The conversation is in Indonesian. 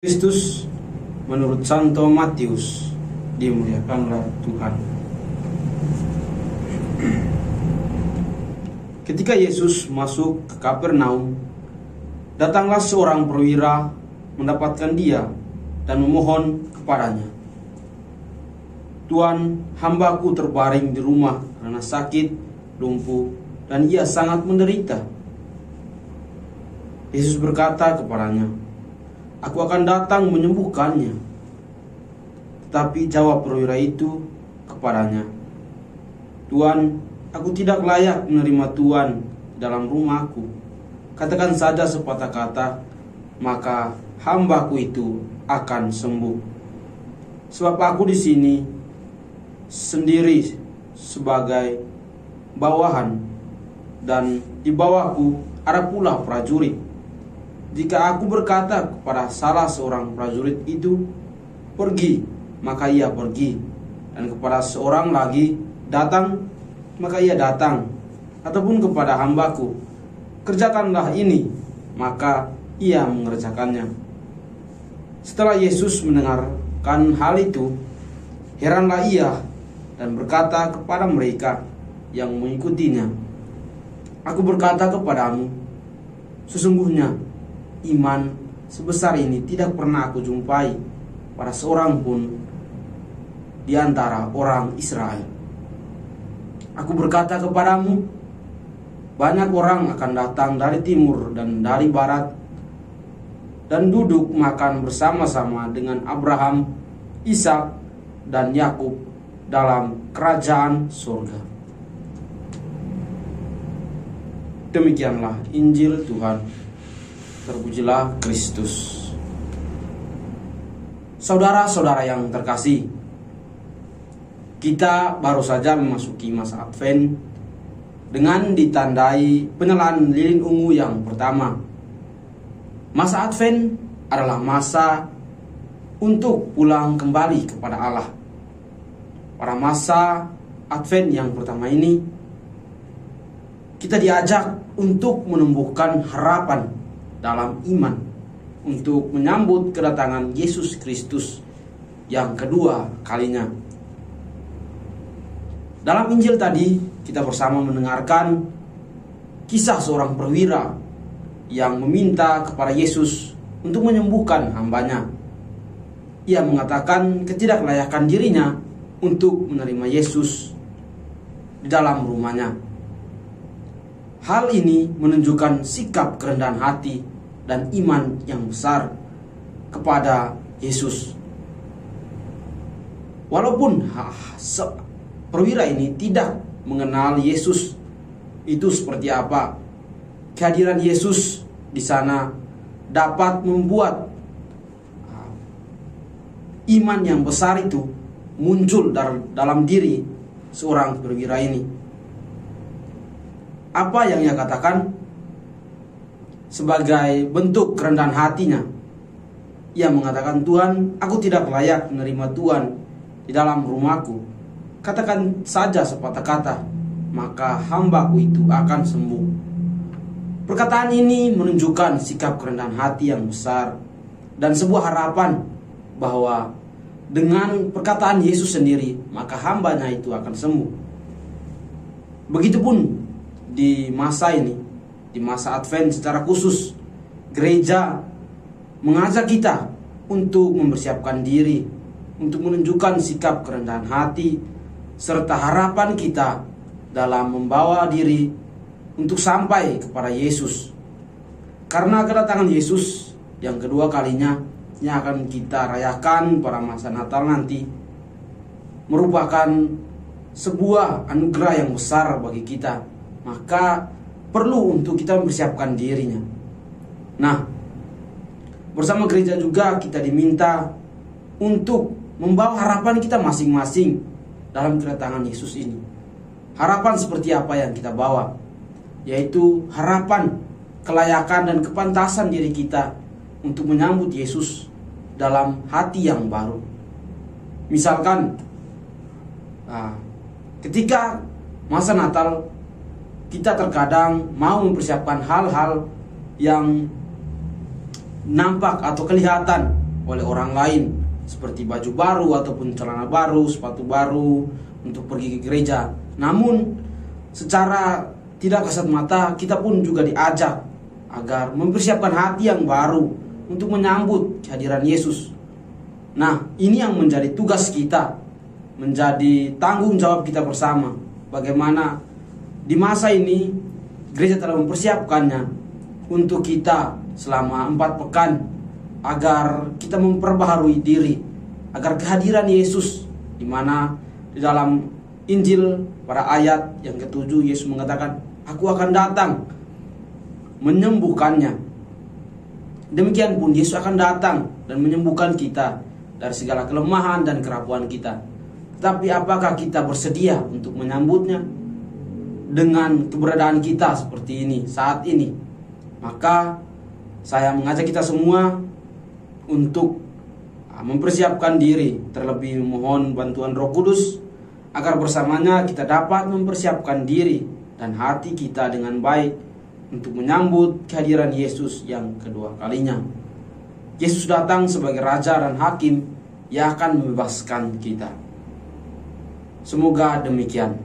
Kristus menurut Santo Matius, dimuliakanlah Tuhan. Ketika Yesus masuk ke Kapernaum, datanglah seorang perwira mendapatkan dia dan memohon kepadanya, "Tuan, hambaku terbaring di rumah karena sakit, lumpuh, dan ia sangat menderita." Yesus berkata kepadanya, "Aku akan datang menyembuhkannya." Tetapi jawab perwira itu kepadanya, "Tuan, aku tidak layak menerima Tuan dalam rumahku. Katakan saja sepatah kata, maka hambaku itu akan sembuh. Sebab aku di sini sendiri sebagai bawahan, dan di bawahku ada pula prajurit. Jika aku berkata kepada salah seorang prajurit itu, 'Pergi,' maka ia pergi, dan kepada seorang lagi, 'Datang,' maka ia datang. Ataupun kepada hambaku, 'Kerjakanlah ini,' maka ia mengerjakannya." Setelah Yesus mendengarkan hal itu, heranlah ia dan berkata kepada mereka yang mengikutinya, "Aku berkata kepadamu, sesungguhnya iman sebesar ini tidak pernah aku jumpai pada seorang pun di antara orang Israel. Aku berkata kepadamu, banyak orang akan datang dari timur dan dari barat dan duduk makan bersama-sama dengan Abraham, Ishak, dan Yakub dalam kerajaan surga." Demikianlah Injil Tuhan. Terpujilah Kristus. Saudara-saudara yang terkasih, kita baru saja memasuki masa Advent dengan ditandai penyalaan lilin ungu yang pertama. Masa Advent adalah masa untuk pulang kembali kepada Allah. Pada masa Advent yang pertama ini, kita diajak untuk menumbuhkan harapan dalam iman untuk menyambut kedatangan Yesus Kristus yang kedua kalinya. Dalam Injil tadi kita bersama mendengarkan kisah seorang perwira yang meminta kepada Yesus untuk menyembuhkan hambanya. Ia mengatakan ketidaklayakan dirinya untuk menerima Yesus di dalam rumahnya. Hal ini menunjukkan sikap kerendahan hati dan iman yang besar kepada Yesus. Walaupun perwira ini tidak mengenal Yesus itu seperti apa, kehadiran Yesus di sana dapat membuat iman yang besar itu muncul dalam diri seorang perwira ini. Apa yang ia katakan? Sebagai bentuk kerendahan hatinya, ia mengatakan, "Tuhan, aku tidak layak menerima Tuhan di dalam rumahku. Katakan saja sepatah kata, maka hambaku itu akan sembuh." Perkataan ini menunjukkan sikap kerendahan hati yang besar dan sebuah harapan bahwa dengan perkataan Yesus sendiri, maka hambanya itu akan sembuh. Begitupun di masa ini, di masa Advent secara khusus, gereja mengajak kita untuk mempersiapkan diri, untuk menunjukkan sikap kerendahan hati serta harapan kita dalam membawa diri untuk sampai kepada Yesus. Karena kedatangan Yesus yang kedua kalinya yang akan kita rayakan pada masa Natal nanti merupakan sebuah anugerah yang besar bagi kita. Maka perlu untuk kita mempersiapkan dirinya. Nah, bersama gereja juga kita diminta untuk membawa harapan kita masing-masing dalam kedatangan Yesus ini. Harapan seperti apa yang kita bawa? Yaitu harapan kelayakan dan kepantasan diri kita untuk menyambut Yesus dalam hati yang baru. Misalkan ketika masa Natal, kita terkadang mau mempersiapkan hal-hal yang nampak atau kelihatan oleh orang lain, seperti baju baru ataupun celana baru, sepatu baru untuk pergi ke gereja. Namun secara tidak kasat mata kita pun juga diajak agar mempersiapkan hati yang baru untuk menyambut kehadiran Yesus. Nah, ini yang menjadi tugas kita, menjadi tanggung jawab kita bersama. Bagaimana di masa ini gereja telah mempersiapkannya untuk kita selama 4 pekan, agar kita memperbaharui diri, agar kehadiran Yesus, di mana di dalam Injil pada ayat yang ke-7 Yesus mengatakan, "Aku akan datang menyembuhkannya." Demikian pun Yesus akan datang dan menyembuhkan kita dari segala kelemahan dan kerapuan kita. Tapi apakah kita bersedia untuk menyambutnya dengan keberadaan kita seperti ini saat ini? Maka saya mengajak kita semua untuk mempersiapkan diri, terlebih memohon bantuan Roh Kudus agar bersamanya kita dapat mempersiapkan diri dan hati kita dengan baik untuk menyambut kehadiran Yesus yang kedua kalinya. Yesus datang sebagai Raja dan Hakim yang akan membebaskan kita. Semoga demikian.